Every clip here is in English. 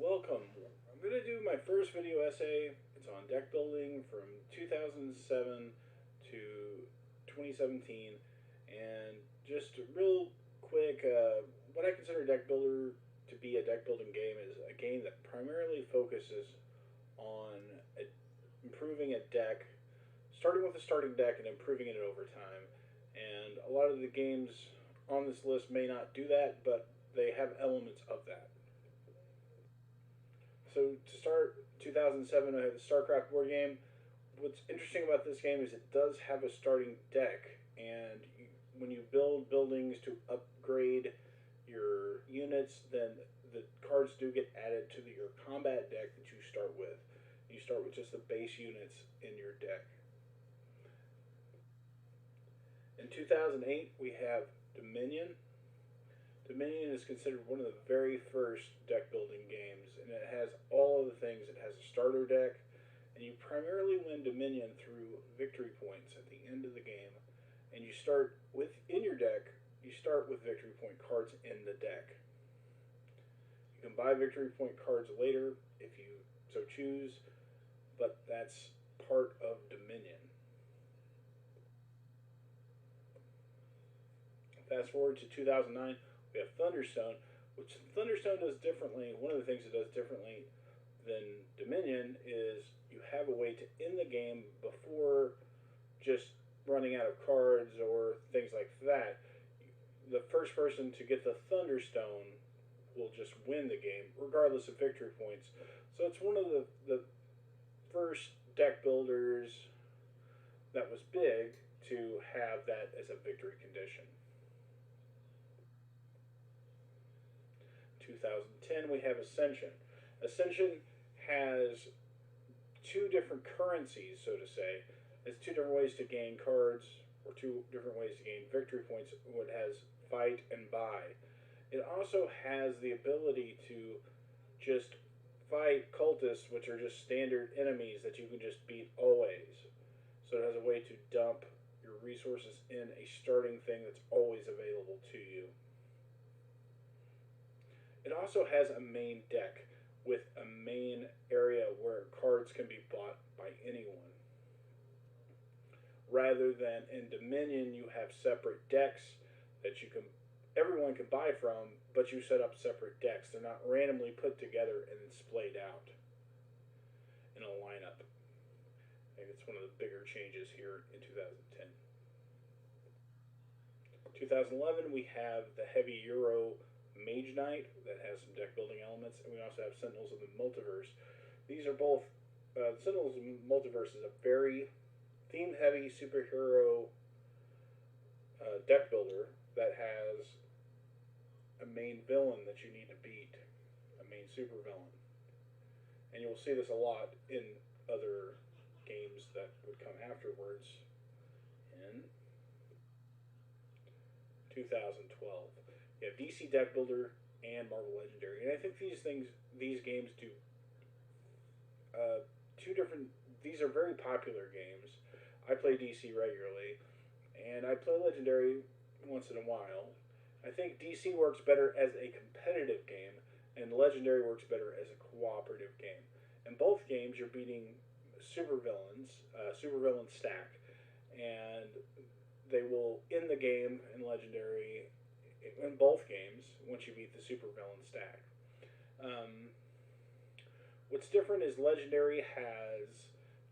Welcome. I'm going to do my first video essay. It's on deck building from 2007 to 2017. And just real quick, what I consider deck builder to be a deck building game is a game that primarily focuses on improving a deck, starting with a starting deck and improving it over time. And a lot of the games on this list may not do that, but they have elements of that. So to start, 2007, I had the Starcraft board game. What's interesting about this game is it does have a starting deck, and when you build buildings to upgrade your units, then the cards do get added to your combat deck that you start with. You start with just the base units in your deck. In 2008, we have Dominion. Dominion is considered one of the very first deck building games, and it has all of the things. It has a starter deck, and you primarily win Dominion through victory points at the end of the game. And you start in your deck, you start with victory point cards in the deck. You can buy victory point cards later if you so choose, but that's part of Dominion. Fast forward to 2009. We have Thunderstone, which Thunderstone does differently. One of the things it does differently than Dominion is you have a way to end the game before just running out of cards or things like that. The first person to get the Thunderstone will just win the game, regardless of victory points. So it's one of the first deck builders that was big to have that as a victory condition. 2010, we have Ascension. Ascension has two different currencies, so to say. It's two different ways to gain cards, or two different ways to gain victory points. It has fight and buy. It also has the ability to just fight cultists, which are just standard enemies that you can just beat always. So it has a way to dump your resources in a starting thing that's always available to you. It also has a main deck with a main area where cards can be bought by anyone. Rather than in Dominion, you have separate decks that everyone can buy from, but you set up separate decks. They're not randomly put together and then splayed out in a lineup. I think it's one of the bigger changes here in 2010. 2011, we have the heavy Euro Mage Knight that has some deck building elements, and we also have Sentinels of the Multiverse. These are both Sentinels of the Multiverse is a very theme heavy superhero deck builder that has a main villain that you need to beat, a main super villain, and you will see this a lot in other games that would come afterwards in 2012. You have DC Deck Builder and Marvel Legendary, and I think these games do two different. These are very popular games. I play DC regularly, and I play Legendary once in a while. I think DC works better as a competitive game, and Legendary works better as a cooperative game. In both games, you're beating supervillain stack, and they will end the game in Legendary. In both games, once you beat the supervillain stack. What's different is Legendary has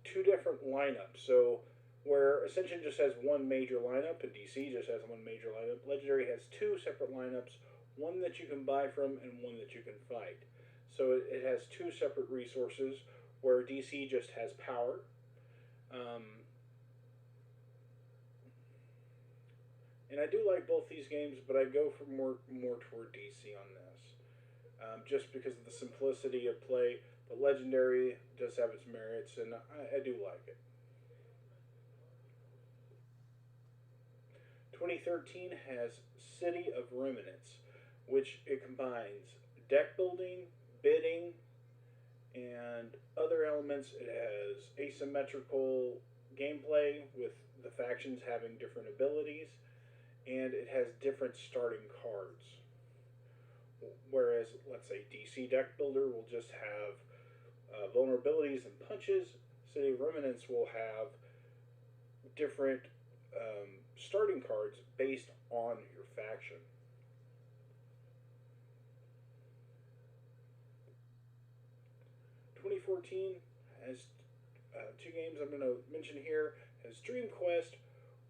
two different lineups. So where Ascension just has one major lineup and DC just has one major lineup, Legendary has two separate lineups, one that you can buy from and one that you can fight. So it has two separate resources, where DC just has power. And I do like both these games, but I go for more toward DC on this, just because of the simplicity of play. But Legendary does have its merits, and I do like it. 2013 has City of Remnants, which it combines deck building, bidding, and other elements. It has asymmetrical gameplay with the factions having different abilities, and it has different starting cards. Whereas, let's say, DC Deck Builder will just have vulnerabilities and punches. City of Remnants will have different starting cards based on your faction. Twenty 2014 has two games I'm going to mention here. Has Dream Quest,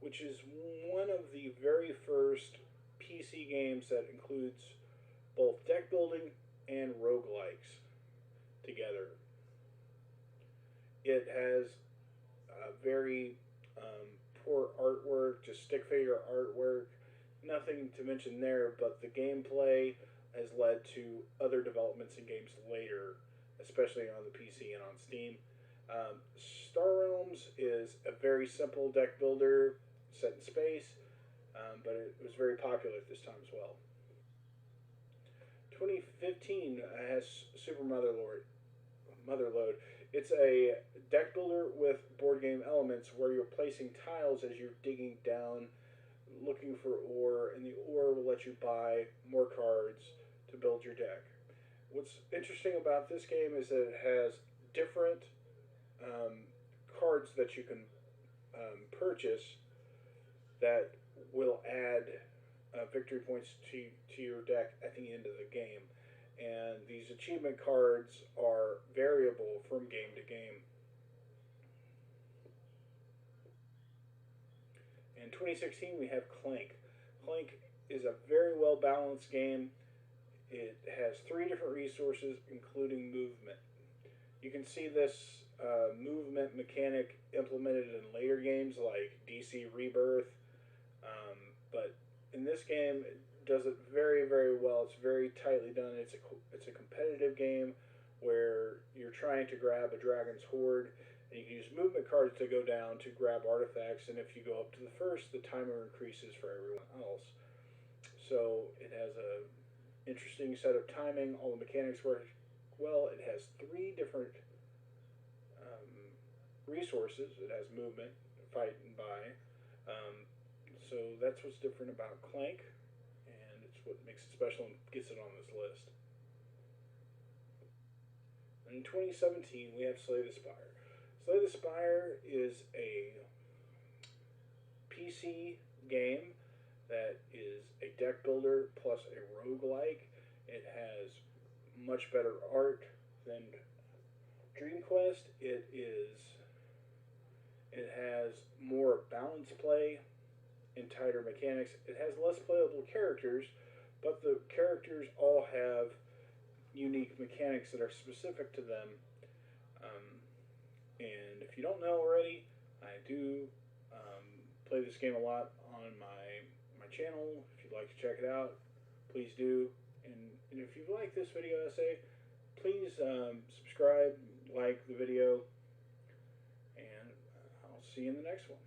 which is one of the very first PC games that includes both deck building and roguelikes together. It has very poor artwork, just stick figure artwork. Nothing to mention there, but the gameplay has led to other developments in games later, especially on the PC and on Steam. Star Realms is a very simple deck builder set in space, but it was very popular at this time as well. 2015 has Super Motherload. It's a deck builder with board game elements where you're placing tiles as you're digging down, looking for ore, and the ore will let you buy more cards to build your deck. What's interesting about this game is that it has different cards that you can purchase that will add victory points to your deck at the end of the game. And these achievement cards are variable from game to game. In 2016, we have Clank. Clank is a very well balanced game. It has three different resources, including movement. You can see this movement mechanic implemented in later games like DC Rebirth, but in this game, it does it very, very well. It's very tightly done. It's a competitive game where you're trying to grab a dragon's hoard, and you can use movement cards to go down to grab artifacts. And if you go up to the first, the timer increases for everyone else. So it has a interesting set of timing. All the mechanics work well. It has three different resources. It has movement, fight, and buy. So that's what's different about Clank, and it's what makes it special and gets it on this list. And in 2017, we have Slay the Spire. Slay the Spire is a PC game that is a deck builder plus a roguelike. It has much better art than Dream Quest. It has more balanced play and tighter mechanics. It has less playable characters, but the characters all have unique mechanics that are specific to them. And if you don't know already, I do play this game a lot on my channel. If you'd like to check it out, please do. And if you like this video essay, please subscribe, like the video, and I'll see you in the next one.